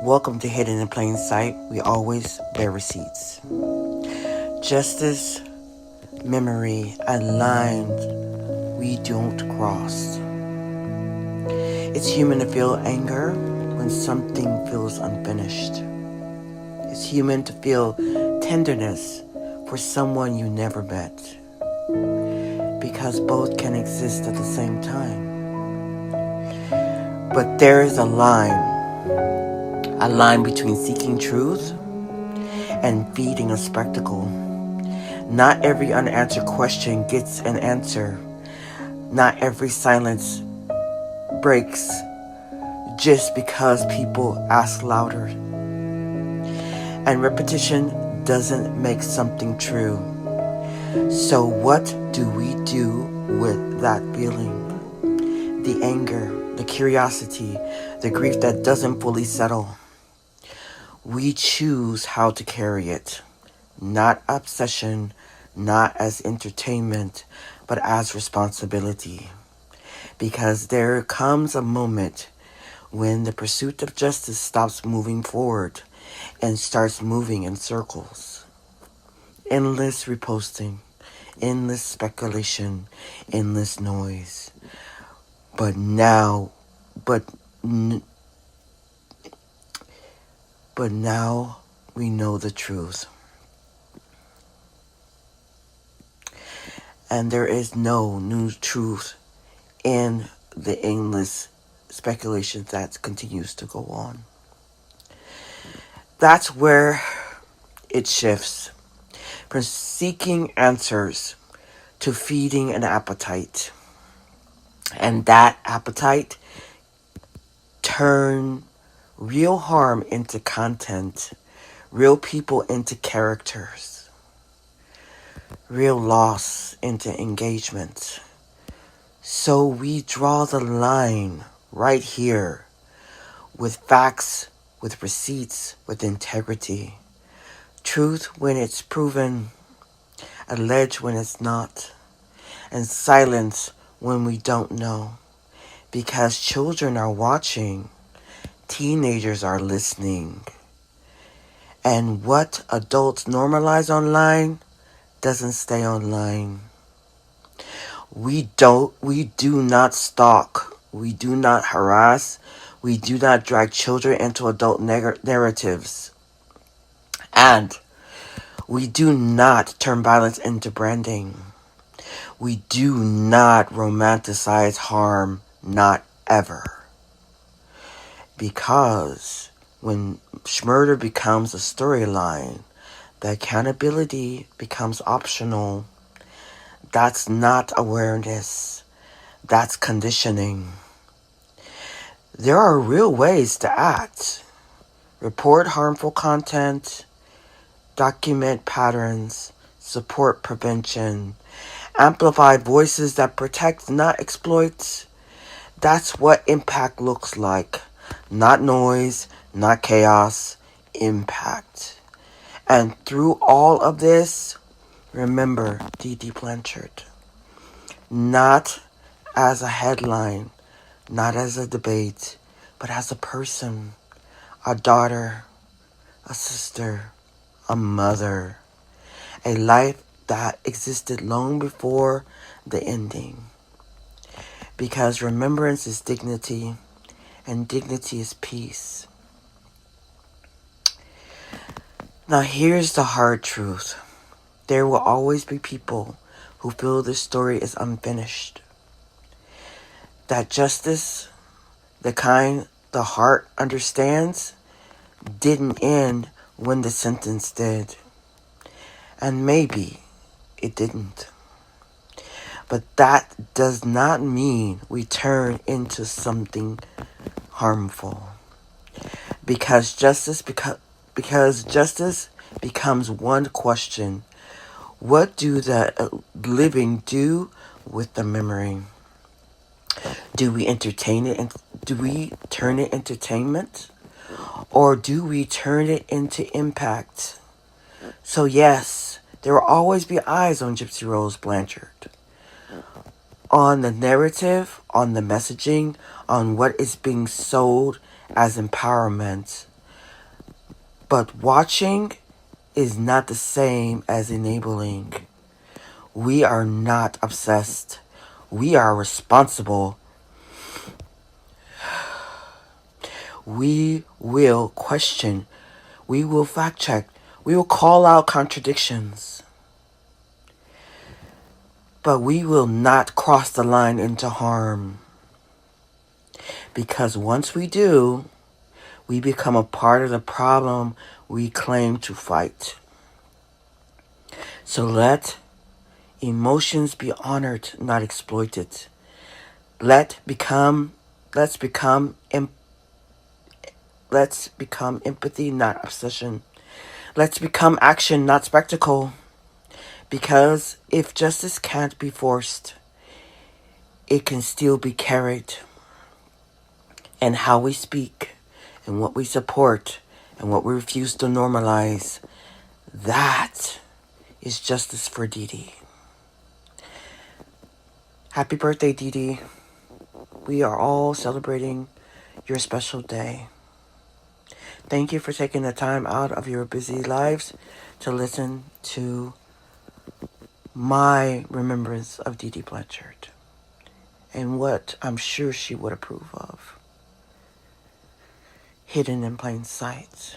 Welcome to Hidden in Plain Sight. We always bear receipts. Justice, memory, and lines we don't cross. It's human to feel anger when something feels unfinished. It's human to feel tenderness for someone you never met. Because both can exist at the same time. But there is a line between seeking truth and feeding a spectacle. Not every unanswered question gets an answer. Not every silence breaks just because people ask louder. And repetition doesn't make something true. So what do we do with that feeling? The anger, the curiosity, the grief that doesn't fully settle. We choose how to carry it. Not obsession, not as entertainment, but as responsibility. Because there comes a moment when the pursuit of justice stops moving forward and starts moving in circles. Endless reposting, endless speculation, endless noise. But now we know the truth. And there is no new truth in the endless speculation that continues to go on. That's where it shifts from seeking answers to feeding an appetite. And that appetite turn real harm into content, real people into characters, real loss into engagement. So we draw the line right here with facts, with receipts, with integrity. Truth when it's proven, alleged when it's not, and silence when we don't know. Because children are watching, teenagers are listening. And what adults normalize online doesn't stay online. We do not stalk. We do not harass. We do not drag children into adult narratives. And we do not turn violence into branding. We do not romanticize harm, not ever. Because when murder becomes a storyline, the accountability becomes optional. That's not awareness. That's conditioning. There are real ways to act. Report harmful content, document patterns, support prevention, amplify voices that protect, not exploit. That's what impact looks like. Not noise, not chaos, impact. And through all of this, remember D.D. Blanchard. Not as a headline, not as a debate, but as a person, a daughter, a sister, a mother, a life that existed long before the ending. Because remembrance is dignity, and dignity is peace. Now here's the hard truth. There will always be people who feel this story is unfinished. That justice, the kind the heart understands, didn't end when the sentence did. And maybe it didn't. But that does not mean we turn into something harmful. Because justice becomes one question. What do the living do with the memory? Do we entertain it? Do we turn it entertainment? Or do we turn it into impact? So yes, there will always be eyes on Gypsy Rose Blanchard. On the narrative, on the messaging, on what is being sold as empowerment. But watching is not the same as enabling. We are not obsessed. We are responsible. We will question. We will fact check. We will call out contradictions. But we will not cross the line into harm. Because once we do, we become a part of the problem we claim to fight. So let emotions be honored, not exploited. Let's become empathy, not obsession. Let's become action, not spectacle. Because if justice can't be forced, it can still be carried. And how we speak, and what we support, and what we refuse to normalize, that is justice for Dee Dee. Happy birthday, Dee Dee. We are all celebrating your special day. Thank you for taking the time out of your busy lives to listen to my remembrance of Dee Dee Blanchard and what I'm sure she would approve of. Hidden in plain sight.